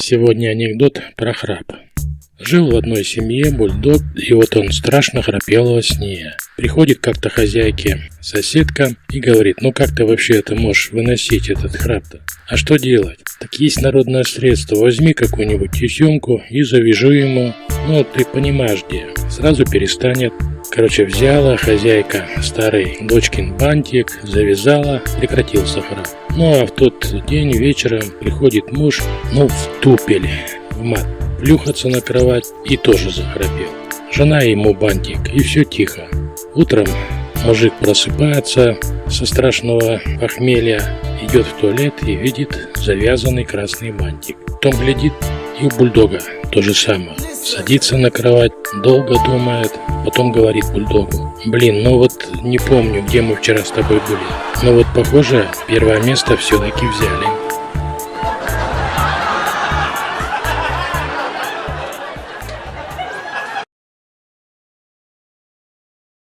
Сегодня анекдот про храп. Жил в одной семье бульдог, и вот он страшно храпел во сне. Приходит как-то хозяйке соседка и говорит: ну как ты вообще это можешь выносить, этот храп-то? А что делать? Так есть народное средство, возьми какую-нибудь тесемку и завяжу ему, ну ты понимаешь где, сразу перестанет. Короче, взяла хозяйка старый дочкин бантик, завязала, прекратился храп. Ну а в тот день вечером приходит муж, в тупель, в мат, плюхаться на кровать и тоже захрапел. Жена ему бантик, и все тихо. Утром мужик просыпается со страшного похмелья, идет в туалет и видит завязанный красный бантик. Потом глядит, и у бульдога то же самое. Садится на кровать, долго думает, потом говорит бульдогу: блин, не помню, где мы вчера с тобой были. Но вот похоже, первое место все-таки взяли.